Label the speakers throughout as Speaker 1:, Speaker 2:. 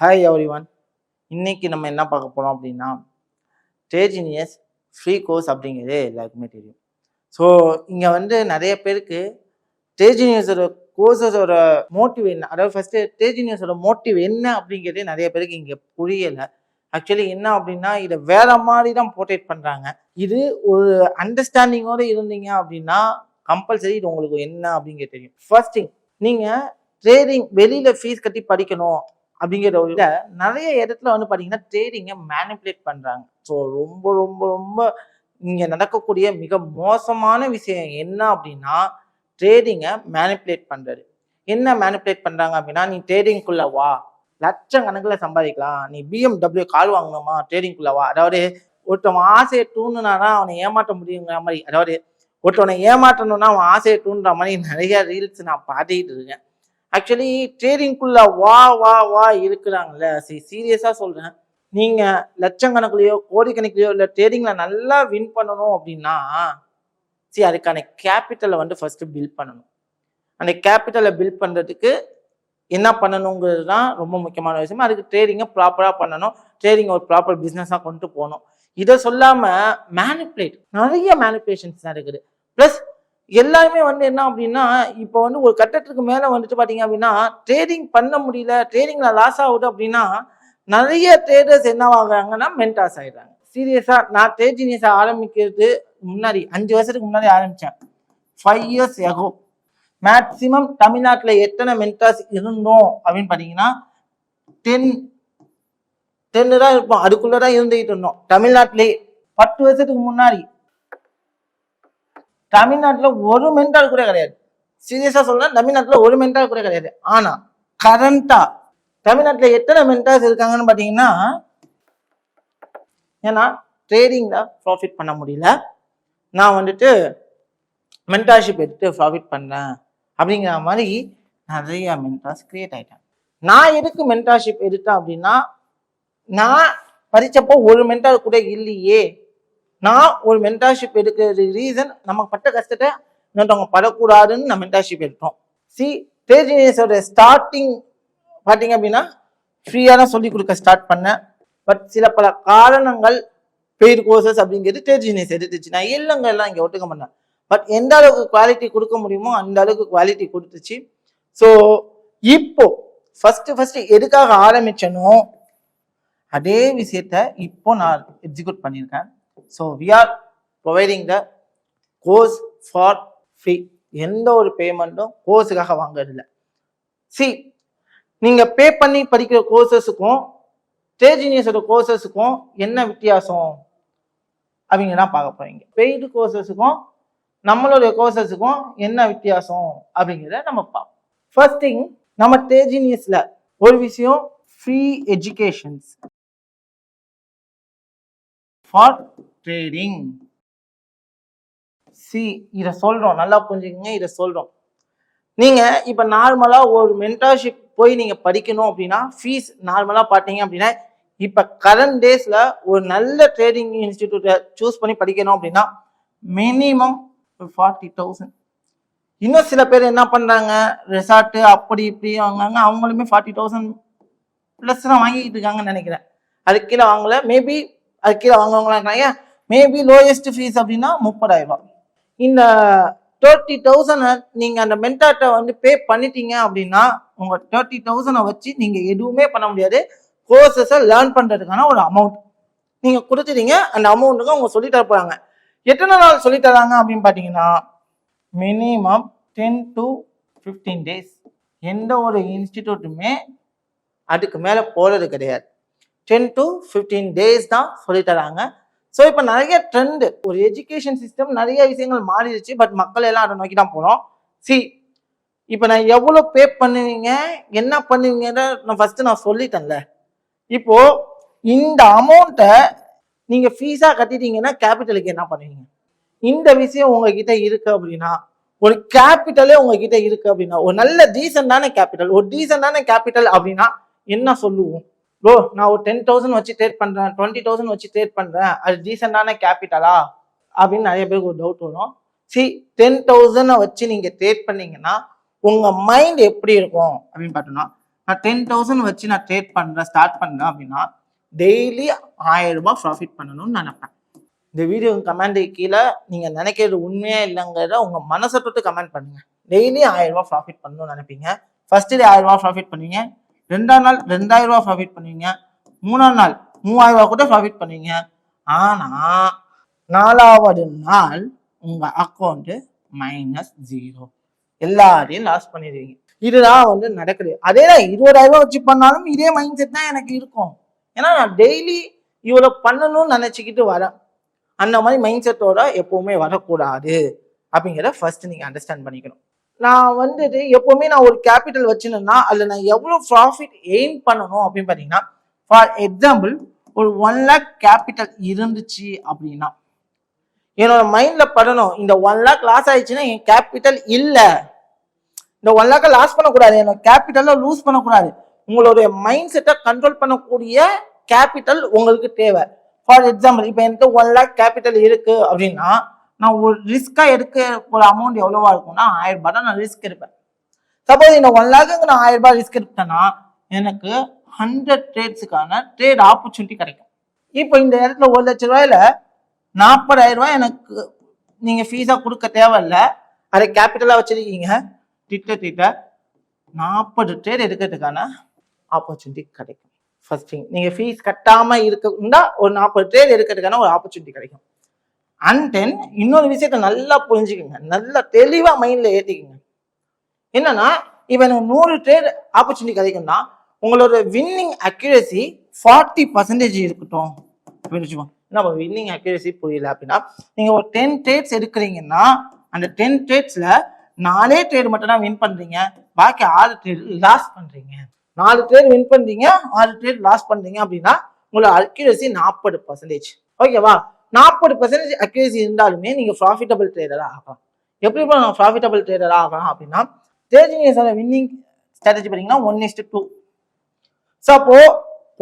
Speaker 1: Hi everyone. இன்னைக்கு நம்ம என்ன பார்க்க போறோம் அப்படின்னா, ட்ரேஜினியஸ் ஃப்ரீ கோர்ஸ் அப்படிங்கிறது எல்லாருக்குமே தெரியும். ஸோ இங்கே நிறைய பேருக்கு ட்ரேஜினியஸோட கோர்ஸஸோட மோட்டிவ் என்ன, அதாவது ஃபர்ஸ்ட் ட்ரேஜினியஸோட மோட்டிவ் என்ன அப்படிங்கிறதே நிறைய பேருக்கு இங்கே புரியலை. ஆக்சுவலி என்ன அப்படின்னா, இதை வேற மாதிரி தான் போர்ட்ரேட் பண்ணுறாங்க. இது ஒரு அண்டர்ஸ்டாண்டிங்கோடு இருந்தீங்க அப்படின்னா கம்பல்சரி இது உங்களுக்கு என்ன அப்படிங்கிறது தெரியும். ஃபர்ஸ்ட் திங், நீங்கள் ட்ரேடிங் வெளியில் ஃபீஸ் கட்டி படிக்கணும் அப்படிங்கிறத விட நிறைய இடத்துல பார்த்தீங்கன்னா ட்ரேடிங்கை மேனிப்புலேட் பண்ணுறாங்க. ஸோ ரொம்ப ரொம்ப ரொம்ப இங்கே நடக்கக்கூடிய மிக மோசமான விஷயம் என்ன அப்படின்னா, ட்ரேடிங்கை மேனிப்புலேட் பண்ணுறது. என்ன மேனிப்புலேட் பண்ணுறாங்க அப்படின்னா, நீ ட்ரேடிங்குள்ளே வா, லட்சக்கணக்கில் சம்பாதிக்கலாம், நீ BMW கார் வாங்கணுமா, ட்ரேடிங்குள்ளே வா. அதாவது ஒருத்தவன் ஆசையை தூண்டுனாதான் அவனை ஏமாற்ற முடியுங்கிற மாதிரி, அதாவது ஒருத்தவனை ஏமாற்றணும்னா அவன் ஆசையை தூண்டுற மாதிரி நிறைய ரீல்ஸ் நான் பார்த்துக்கிட்டு இருக்கேன். ஆக்சுவலி ட்ரேடிங்குள்ள வா வா வா இருக்கிறாங்கல்ல, சீரியஸா சொல்றேன், நீங்க லட்சக்கணக்கிலையோ கோடிக்கணக்கிலையோ இல்லை ட்ரேடிங்ல நல்லா வின் பண்ணணும் அப்படின்னா அதுக்கான கேபிட்டலை ஃபர்ஸ்ட் பில்ட் பண்ணணும். அந்த கேபிட்டலை பில்ட் பண்றதுக்கு என்ன பண்ணணுங்கிறது தான் ரொம்ப முக்கியமான விஷயம். அதுக்கு ட்ரேடிங்கை ப்ராப்பரா பண்ணணும், ட்ரேடிங் ஒரு ப்ராப்பர் பிஸ்னஸாக கொண்டு போகணும். இதை சொல்லாம மேனிப்புலேட், நிறைய மேனிப்புலேஷன்ஸ் தான் இருக்குது. ப்ளஸ் எல்லாருமே என்ன அப்படின்னா, இப்போ ஒரு கட்டத்துக்கு மேலே பார்த்தீங்க அப்படின்னா, ட்ரேடிங் பண்ண முடியல, ட்ரேடிங்ல லாஸ் ஆகுது அப்படின்னா நிறைய ட்ரேடர்ஸ் என்ன ஆகுறாங்கன்னா மென்டாஸ் ஆயிடுறாங்க. சீரியஸா நான் ட்ரேஜினியஸை ஆரம்பிக்கிறது முன்னாடி 5 வருஷத்துக்கு முன்னாடி ஆரம்பித்தேன், 5 years ago. மேக்சிமம் தமிழ்நாட்டில் எத்தனை மென்டாஸ் இருந்தோம் அப்படின்னு பார்த்தீங்கன்னா 10 தான் இருப்போம். அதுக்குள்ளதான் இருந்துகிட்டு இருந்தோம் தமிழ்நாட்டிலே. 10 வருஷத்துக்கு முன்னாடி தமிழ்நாட்டில் ஒரு மென்டால் கூட கிடையாது. சீரியஸா சொல்றேன், தமிழ்நாட்டில் ஒரு மென்டால் கூட கிடையாது. ஆனா கரண்டா தமிழ்நாட்டில் எத்தனை மென்டாஸ் இருக்காங்கன்னு பாத்தீங்கன்னா, ஏன்னா ட்ரேடிங்ல ப்ராஃபிட் பண்ண முடியல, நான் மென்டார்ஷிப் எடுத்து ப்ராஃபிட் பண்ணேன் அப்படிங்கிற மாதிரி நிறைய மென்டார்ஸ் கிரியேட் ஆயிட்டாங்க. நான் எதுக்கு மென்டார்ஷிப் எடுத்தேன் அப்படின்னா, நான் படிச்சப்போ ஒரு மென்டார் கூட இல்லையே. நான் ஒரு மென்டார்ஷிப் எடுக்கிறது ரீசன், நம்ம பட்ட கஷ்டத்தை இன்னொருத்தவங்க படக்கூடாதுன்னு நான் மென்டார்ஷிப் எடுத்தோம். ட்ரேஜினியஸோட ஸ்டார்டிங் பார்த்தீங்க அப்படின்னா ஃப்ரீயாக தான் சொல்லிக் கொடுக்க ஸ்டார்ட் பண்ணேன். பட் சில பல காரணங்கள் பெய்டு கோர்சஸ் அப்படிங்கிறது ட்ரேஜினியஸ் எடுத்துச்சு. நான் இல்லைங்கெல்லாம் இங்கே ஒட்டுக்க மாட்டேன், பட் எந்த அளவுக்கு குவாலிட்டி கொடுக்க முடியுமோ அந்த அளவுக்கு குவாலிட்டி கொடுத்துச்சு. ஸோ இப்போ ஃபர்ஸ்ட் எதுக்காக ஆரம்பிச்சனோ அதே விஷயத்த இப்போ நான் எக்ஸிக்யூட் பண்ணியிருக்கேன். So we are providing the course for free. எந்த ஒரு பேமெண்ட்டும் கோர்ஸுக்காக வாங்குறதில்ல. நீங்க பே பண்ணி படிக்கிற கோர்சஸுக்கும் ட்ரேஜினியஸோட கோர்சஸுக்கும் என்ன வித்தியாசம் அப்படிங்கிறதான் பார்க்க போறீங்க. பெய்டு கோர்சஸுக்கும் நம்மளுடைய கோர்சஸுக்கும் என்ன வித்தியாசம் அப்படிங்கிறத நம்ம பார்ப்போம். ஃபர்ஸ்ட் திங், நம்ம ட்ரேஜினியஸ்ல ஒரு விஷயம், ஃப்ரீ எஜுகேஷன்ஸ் ஃபார் ட்ரேடிங். இதை சொல்றோம், நல்லா புரிஞ்சுக்கங்க, இதை சொல்றோம். நீங்க இப்ப நார்மலா ஒரு மென்டார்ஷிப் போய் நீங்க படிக்கணும் அப்படின்னா ஃபீஸ் நார்மலா பார்த்தீங்க அப்படின்னா, இப்ப கரண்ட் டேஸ்ல ஒரு நல்ல ட்ரேடிங் இன்ஸ்டிடியூட்டை சூஸ் பண்ணி படிக்கணும் அப்படின்னா மினிமம் 40,000. இன்னும் சில பேர் என்ன பண்றாங்க, ரெசார்ட் அப்படி இப்படி வாங்க, அவங்களுமே 40,000 பிளஸ் தான் வாங்கிட்டு இருக்காங்கன்னு நினைக்கிறேன். அதுக்கு கீழே வாங்கல, மேபி அதுக்கு கீழே வாங்குவாங்களா இருக்காங்க. மேபி லோயஸ்ட் ஃபீஸ் அப்படின்னா 30,000 ரூபாய். இந்த 30,000 நீங்க அந்த மென்டார்ட்ட பே பண்ணிட்டீங்க அப்படின்னா உங்க 30,000 வச்சு நீங்க எதுவுமே பண்ண முடியாது. கோர்சஸை லேர்ன் பண்றதுக்கான ஒரு அமௌண்ட் நீங்க கொடுத்துட்டீங்க. அந்த அமௌண்ட்டுக்கு அவங்க சொல்லி தர போறாங்க. எத்தனை நாள் சொல்லி தராங்க அப்படின்னு பாத்தீங்கன்னா மினிமம் 10 to 15 days. எந்த ஒரு இன்ஸ்டிடியூட்டுமே அதுக்கு மேல போறது கிடையாது. 10 to 15 days தான் சொல்லி தராங்க. ஸோ இப்போ நிறைய ட்ரெண்ட், ஒரு எஜுகேஷன் சிஸ்டம் நிறைய விஷயங்கள் மாறிடுச்சு. பட் மக்கள் எல்லாம் அதை நோக்கி தான் போகிறோம். இப்போ நான் எவ்வளோ பே பண்ணுவீங்க, என்ன பண்ணுவீங்கன்னு நான் சொல்லிட்டேன்ல. இப்போ இந்த அமௌண்ட்டை நீங்க ஃபீஸா கட்டிட்டீங்கன்னா கேபிட்டலுக்கு என்ன பண்ணுவீங்க? இந்த விஷயம் உங்ககிட்ட இருக்கு அப்படின்னா, ஒரு கேபிட்டலே உங்ககிட்ட இருக்கு அப்படின்னா, ஒரு நல்ல டீசென்டான கேபிட்டல், ஒரு டீசென்டான கேபிட்டல் அப்படின்னா என்ன சொல்லுவோம்? ப்ரோ, நான் ஒரு 10,000 வச்சு ட்ரேட் பண்றேன், 20,000 வச்சு ட்ரேட் பண்றேன், அது டீசென்டான கேபிட்டலா அப்படின்னு நிறைய பேருக்கு ஒரு டவுட் வரும். 10,000 வச்சு நீங்க ட்ரேட் பண்ணீங்கன்னா உங்க மைண்ட் எப்படி இருக்கும் அப்படின்னு பார்த்தோம்னா, நான் 10,000 வச்சு நான் ட்ரேட் பண்றேன் ஸ்டார்ட் பண்றேன் அப்படின்னா டெய்லி 1000 ரூபாய் ப்ராஃபிட் பண்ணணும்னு நினைப்பேன். இந்த வீடியோ கமெண்ட் கீழே நீங்க நினைக்கிறது உண்மையா இல்லைங்கிறத உங்க மனசை தொட்டு கமெண்ட் பண்ணுங்க. டெய்லி 1000 ரூபாய் ப்ராஃபிட் பண்ணணும்னு நினைப்பீங்க. ஃபர்ஸ்ட் டே 1000 ரூபாய் ப்ராஃபிட் பண்ணுவீங்க, 2ஆம் நாள் 2000 ரூபாய் ப்ராஃபிட் பண்ணுவீங்க, 3ஆம் நாள் 3000 ரூபாய் கூட ப்ராஃபிட் பண்ணுவீங்க. ஆனா 4வது நாள் உங்க அக்கௌண்ட் -0, எல்லாரையும் லாஸ் பண்ணிடுவீங்க. இதுதான் நடக்குது. அதேதான் 20,000 ரூபாய் வச்சு பண்ணாலும் இதே மைண்ட் செட் தான் எனக்கு இருக்கும். ஏன்னா நான் டெய்லி இவ்வளவு பண்ணணும்னு நினைச்சுக்கிட்டு வரேன். அந்த மாதிரி மைண்ட் செட்டோட எப்பவுமே வரக்கூடாது அப்படிங்கிறத ஃபர்ஸ்ட் நீங்க அண்டர்ஸ்டாண்ட் பண்ணிக்கணும். நான் எப்பவுமே நான் ஒரு கேபிட்டல் வச்சுனேன்னா அதுல நான் எவ்வளவு ப்ராஃபிட் எய்ம் பண்ணணும் அப்படின்னு பாத்தீங்கன்னா, ஃபார் எக்ஸாம்பிள் ஒரு 1 lakh கேபிட்டல் இருந்துச்சு அப்படின்னா என்னோட மைண்ட்ல படணும், இந்த 1 lakh லாஸ் ஆயிடுச்சுன்னா என் கேபிட்டல் இல்ல, இந்த 1 lakh லாஸ் பண்ணக்கூடாது, என்னோட கேபிட்டல லூஸ் பண்ணக்கூடாது. உங்களுடைய மைண்ட் செட்டை கண்ட்ரோல் பண்ணக்கூடிய கேபிட்டல் உங்களுக்கு தேவை. ஃபார் எக்ஸாம்பிள் இப்போ என்கிட்ட 1 lakh கேபிட்டல் இருக்கு அப்படின்னா நான் ஒரு ரிஸ்கா எடுக்க ஒரு அமௌண்ட் எவ்வளவா இருக்கும்னா 1000 ரூபாய் தான் நான் ரிஸ்க் எடுப்பேன். சப்போஸ் இந்த 1 lakhக்கு நான் 1000 ரூபாய் ரிஸ்க் எடுத்தேன்னா எனக்கு 100 ட்ரேட்ஸுக்கான ட்ரேட் ஆப்பர்ச்சுனிட்டி கிடைக்கும். இப்போ இந்த இடத்துல 1 லட்ச ரூபாயில 40,000 ரூபாய் எனக்கு நீங்க ஃபீஸா கொடுக்க தேவையில்லை, அதை கேபிட்டலா வச்சிருக்கீங்க. திட்ட 40 ட்ரேட் எடுக்கிறதுக்கான ஆப்பர்ச்சுனிட்டி கிடைக்கும். ஃபர்ஸ்ட் திங், நீங்க ஃபீஸ் கட்டாம இருந்தா ஒரு 40 ட்ரேட் எடுக்கிறதுக்கான ஒரு ஆப்பர்ச்சுனிட்டி கிடைக்கும். அண்ட் தென் இன்னொரு விஷயத்த நல்லா புரிஞ்சுக்கோங்க, நல்லா தெளிவா மைண்ட்ல ஏத்திக்கோங்க. என்னன்னா இப்ப எனக்கு 100 ட்ரேட் ஆப்பர்ச்சுனிட்டி கிடைக்கும்னா உங்களோட வின்னிங் அக்யூரசி 40% இருக்கட்டும் அப்படின்னு வச்சுக்கோங்க. நம்ம வின்னிங் அக்யூரசி புரியல அப்படின்னா நீங்க ஒரு 10 ட்ரேட்ஸ் எடுக்கிறீங்கன்னா அந்த 10 ட்ரேட்ஸ்ல 4 ட்ரேட் மட்டும் தான் வின் பண்றீங்க, பாக்கி 6 ட்ரேட் லாஸ் பண்றீங்க. 4 ட்ரேட் வின் பண்றீங்க, 6 ட்ரேட் லாஸ் பண்றீங்க அப்படின்னா உங்களோட அக்யூரசி 40%. ஓகேவா? 40% அக்யூரசி இருந்தாலுமே நீங்க ப்ராஃபிட்டபிள் ட்ரேடரா ஆகலாம். எப்படி நான் ப்ராஃபிட்டபிள் ட்ரேடரா ஆகலாம் அப்படின்னா ட்ரேடிங் வின்னிங் ஸ்ட்ராட்டஜி பார்த்தீங்கன்னா 1:2. ஸோ அப்போ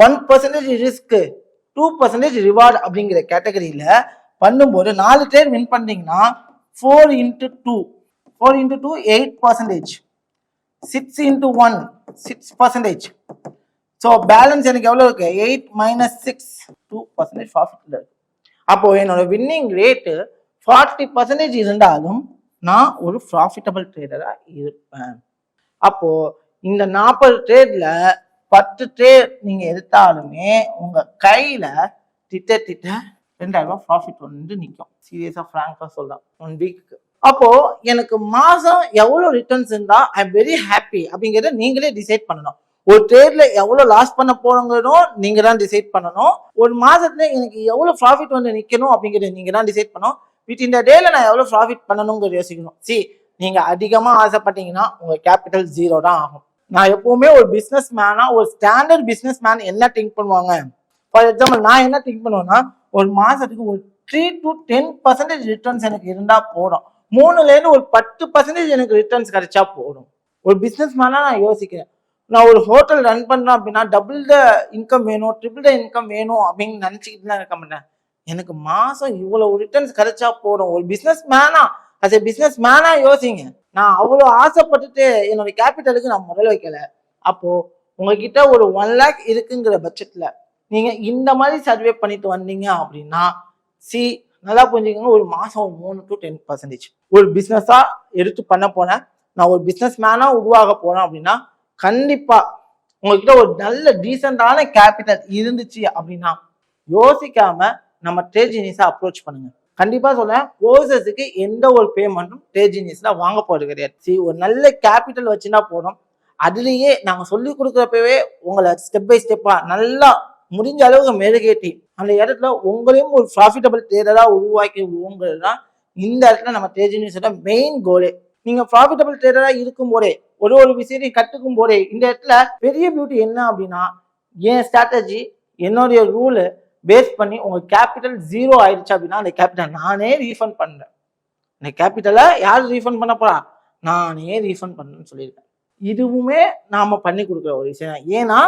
Speaker 1: 1% ரிஸ்க் 2% ரிவார்டு அப்படிங்கிற கேட்டகரியில பண்ணும்போது 4 ட்ரேட் வின் பண்றீங்கன்னா 4 into 2 8%, 6 into 1 6%. ஸோ பேலன்ஸ் எனக்கு எவ்வளவு இருக்கு? 8 - 6 2% ப்ராஃபிட்ல இருக்கு. அப்போ என்னோட வின்னிங் ரேட்டு 40% இருந்தாலும் நான் ஒரு ப்ராஃபிட்டபிள் ட்ரேடரா இருப்பேன். அப்போ இந்த 40 ட்ரேட்ல 10 ட்ரேட் நீங்க எடுத்தாலுமே உங்க கையில திட்ட 2000 ரூபாய் ப்ராஃபிட் நிற்கும். சீரியஸா ஃப்ராங்கா சொல்றேன் 1 வீக்கு. அப்போ எனக்கு மாசம் எவ்வளவு ரிட்டர்ன்ஸ் இருந்தா ஐ எம் வெரி ஹாப்பி அப்படிங்கிறத நீங்களே டிசைட் பண்ணணும். ஒரு ட்ரேட்ல எவ்வளவு லாஸ் பண்ண போறோங்கிறதும் நீங்க தான் டிசைட் பண்ணணும். ஒரு மாசத்துல எனக்கு எவ்வளவு ப்ராஃபிட் நிக்கணும் அப்படிங்கறத நீங்க தான் டிசைட் பண்ணணும். வித் இந்த டேல நான் எவ்வளவு ப்ராஃபிட் பண்ணணுங்கிறத யோசிக்கணும். நீங்க அதிகமா ஆசைப்பட்டீங்கன்னா உங்க கேபிட்டல் 0 தான் ஆகும். நான் எப்பவுமே ஒரு பிசினஸ் மேனா, ஒரு ஸ்டாண்டர்ட் பிசினஸ் மேன் என்ன திங்க் பண்ணுவாங்க, ஃபார் எக்ஸாம்பிள் நான் என்ன திங்க் பண்ணுவேன்னா ஒரு மாசத்துக்கு ஒரு 3 to 10% ரிட்டர்ன்ஸ் எனக்கு இருந்தா போதும். 3ல இருந்து ஒரு 10% எனக்கு ரிட்டர்ன்ஸ் கிடைச்சா போதும். ஒரு பிசினஸ் மேனா நான் யோசிக்கிறேன். நான் ஒரு ஹோட்டல் ரன் பண்றேன் அப்படின்னா டபுள் த இன்கம் வேணும், ட்ரிபிள் த இன்கம் வேணும் அப்படின்னு நினைச்சுக்கிட்டு தான் இருக்க மாட்டேன். எனக்கு மாசம் இவ்வளவு ரிட்டர்ன்ஸ் கிடைச்சா போதும். ஒரு business Mena as a business மேனா யோசிங்க. நான் அவ்வளவு ஆசைப்பட்டுட்டு என்னோட கேபிட்டலுக்கு நான் முதல் வைக்கல. அப்போ உங்ககிட்ட ஒரு 1 lakh இருக்குங்கிற பட்சத்துல நீங்க இந்த மாதிரி சர்வே பண்ணிட்டு வந்தீங்க அப்படின்னா நல்லா புரிஞ்சுக்கோங்க, ஒரு மாசம் 3 to 10% ஒரு பிசினஸா எடுத்து பண்ண போனேன். நான் ஒரு பிசினஸ் மேனா உருவாக போனேன் அப்படின்னா கண்டிப்பா உங்ககிட்ட ஒரு நல்ல டீசென்டான கேபிட்டல் இருந்துச்சு அப்படின்னா யோசிக்காம நம்ம ட்ரேட்ஜீனியஸை அப்ரோச் பண்ணுங்க. கண்டிப்பா சொல்றேன், கோர்சஸுக்கு எந்த ஒரு பேமெண்ட்டும் ட்ரேட்ஜீனியஸ்ல வாங்க போறது கிடையாது. ஒரு நல்ல கேபிட்டல் வச்சுன்னா போதும். அதுலயே நாங்க சொல்லி கொடுக்குறப்பவே உங்களை ஸ்டெப் பை ஸ்டெப்பா நல்லா முடிஞ்ச அளவுக்கு மெருகேற்றி அந்த இடத்துல உங்களையும் ஒரு ப்ராஃபிட்டபிள் ட்ரேடரா உருவாக்குங்கிறது தான் இந்த இடத்துல நம்ம ட்ரேட்ஜீனியஸோட மெயின் கோலே. நீங்க ப்ராஃபிட்டபிள் ட்ரேடரா இருக்கும் போதே ஒரு விஷயத்தையும் கற்றுக்கும் போதே இந்த இடத்துல பெரிய பியூட்டி என்ன அப்படின்னா என் ஸ்ட்ராட்டஜி என்னுடைய ரூல் பேஸ் பண்ணி உங்க கேபிட்டல் 0 ஆயிடுச்சு அப்படின்னா அந்த கேபிட்டல் நானே ரீஃபண்ட் பண்றேன். இந்த கேபிட்டலை யார் ரீஃபண்ட் பண்ண போறா? நானே ரீஃபண்ட் பண்ணணும்னு சொல்லியிருக்கேன். இதுவுமே நாம பண்ணி கொடுக்குற ஒரு விஷயம். ஏன்னா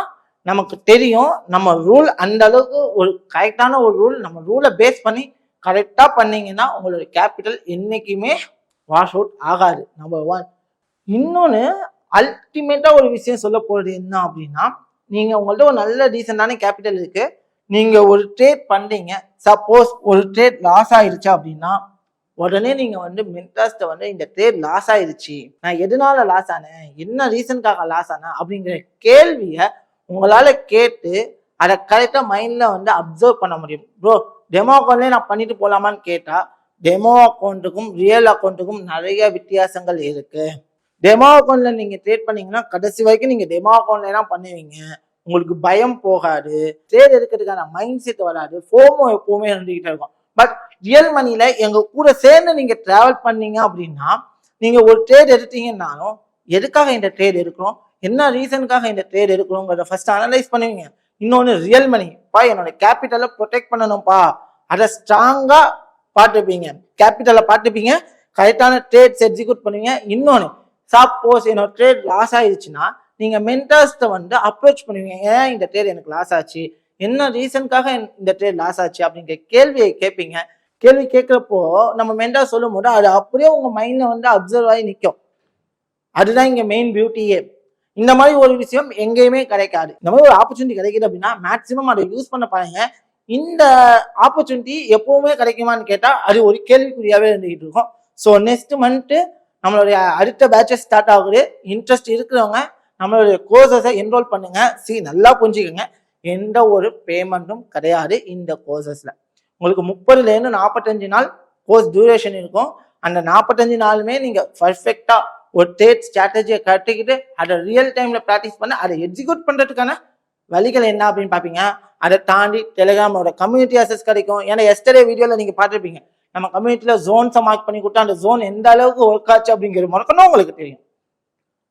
Speaker 1: நமக்கு தெரியும் நம்ம ரூல் அந்த அளவுக்கு ஒரு கரெக்டான ஒரு ரூல். நம்ம ரூலை பேஸ் பண்ணி கரெக்டா பண்ணீங்கன்னா உங்களோட கேபிட்டல் என்னைக்குமே வாஷ் அவுட் ஆகாது. நம்பர் 1. இன்னொன்னு அல்டிமேட்டா ஒரு விஷயம் சொல்ல போறது என்ன அப்படின்னா, நீங்க உங்கள்ட்ட ஒரு நல்ல டீசென்டான கேபிட்டல் இருக்கு, நீங்க ஒரு ட்ரேட் பண்றீங்க, சப்போஸ் ஒரு ட்ரேட் லாஸ் ஆயிருச்சு அப்படின்னா உடனே நீங்க மென்டார்ஸ்ட இந்த ட்ரேட் லாஸ் ஆயிருச்சு, நான் எதனால லாஸ் ஆனேன், என்ன ரீசனுக்காக லாஸ் ஆனேன் அப்படிங்கிற கேள்விய உங்களால கேட்டு அதை கரெக்டா மைண்ட்ல அப்சர்வ் பண்ண முடியும். ப்ரோ டெமோ அக்கௌண்ட்லயே நான் பண்ணிட்டு போலாமான்னு கேட்டா, டெமோ அக்கௌண்ட்டுக்கும் ரியல் அக்கௌண்ட்டுக்கும் நிறைய வித்தியாசங்கள் இருக்கு. டெமோ அக்கௌண்ட்ல நீங்க ட்ரேட் பண்ணீங்கன்னா கடைசி வரைக்கும் நீங்க டெமோ அக்கௌண்ட்ல தான் பண்ணுவீங்க, உங்களுக்கு பயம் போகாது, ட்ரேட் எடுக்கிறதுக்கான மைண்ட் செட் வராது, ஃபோமோ எப்பவுமே இருந்துகிட்டே இருக்கும். பட் ரியல் மணில எங்க கூட சேர்ந்து நீங்க டிராவல் பண்ணீங்க அப்படின்னா, நீங்க ஒரு ட்ரேட் எடுத்தீங்கன்னாலும் எதுக்காக இந்த ட்ரேட் எடுக்கிறோம், என்ன ரீசனுக்காக இந்த ட்ரேட் எடுக்கிறோங்கிறத ஃபர்ஸ்ட் அனலைஸ் பண்ணுவீங்க. இன்னொன்னு ரியல் மணி, பா என்னோட கேபிட்டலை ப்ரொடெக்ட் பண்ணணும்ப்பா, அதை ஸ்ட்ராங்கா பார்த்துப்பீங்க, கேபிட்டலை பார்த்துப்பீங்க, கரெக்டான ட்ரேட்ஸ் எக்ஸிக்யூட் பண்ணுவீங்க. இன்னொன்னு, சப்போஸ் என்னோட ட்ரேட் லாஸ் ஆயிடுச்சுன்னா நீங்க மென்டார்ஸ்ட அப்ரோச் பண்ணுவீங்க, ஏன் இந்த ட்ரேட் எனக்கு லாஸ் ஆச்சு, என்ன ரீசனுக்காக இந்த ட்ரேட் லாஸ் ஆச்சு அப்படிங்கிற கேள்வியை கேட்பீங்க. கேள்வி கேட்கிறப்போ நம்ம மென்டார் சொல்லும் போது அது அப்படியே உங்க மைண்ட்ல அப்சர்வ் ஆகி நிற்கும். அதுதான் இங்க மெயின் பியூட்டியே. இந்த மாதிரி ஒரு விஷயம் எங்கேயுமே கிடைக்காது. இந்த மாதிரி ஒரு ஆப்பர்ச்சுனிட்டி கிடைக்குது அப்படின்னா மேக்சிமம் அதை யூஸ் பண்ண பாருங்க. இந்த ஆப்பர்ச்சுனிட்டி எப்பவுமே கிடைக்குமான்னு கேட்டா அது ஒரு கேள்விக்குறியாவே இருந்துகிட்டு இருக்கும். ஸோ நெக்ஸ்ட் மந்த் நம்மளுடைய அடுத்த பேட்சஸ் ஸ்டார்ட் ஆகுது. இன்ட்ரெஸ்ட் இருக்கிறவங்க நம்மளுடைய கோர்சஸை என்ரோல் பண்ணுங்க. நல்லா புரிஞ்சுக்கோங்க, எந்த ஒரு பேமெண்ட்டும் கிடையாது இந்த கோர்சஸ்ல. உங்களுக்கு 30லேருந்து 45 நாள் கோர்ஸ் டியூரேஷன் இருக்கும். அந்த 45 நாளுமே நீங்க பர்ஃபெக்டா ஒரு ட்ரேட் ஸ்ட்ராட்டஜியை கட்டிக்கிட்டு அதை ரியல் டைம்ல ப்ராக்டிஸ் பண்ண அதை எக்ஸிக்யூட் பண்றதுக்கான வழிகள் என்ன அப்படின்னு பார்ப்பீங்க. அதை தாண்டி டெலிகிராமோட கம்யூனிட்டி ஆக்சஸ் கிடைக்கும். ஏன்னா எஸ்டர்டே வீடியோல நீங்க பார்த்துருப்பீங்க, நம்ம கம்யூனிட்டியில ஜோன்ஸை மார்க் பண்ணி கொடுத்தா அந்த ஜோன் எந்த அளவுக்கு ஒர்க் ஆச்சு அப்படிங்கிறது முறக்கணும் உங்களுக்கு தெரியும்.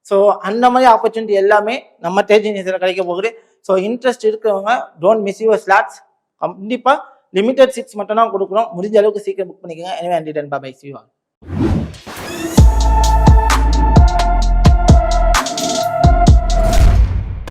Speaker 1: ஸோ அந்த மாதிரி ஆப்பர்ச்சுனிட்டி எல்லாமே நம்ம டேஜினியஸ்ல கிடைக்க போகுது. ஸோ இன்ட்ரெஸ்ட் இருக்கிறவங்க டோன்ட் மிஸ் யுவர் ஸ்லாட்ஸ். கண்டிப்பா லிமிடெட் சீட்ஸ் மட்டும் தான் கொடுக்குறோம். முடிஞ்ச அளவுக்கு சீக்கிரம் புக் பண்ணிக்கோங்க. எனவே and bye see you all.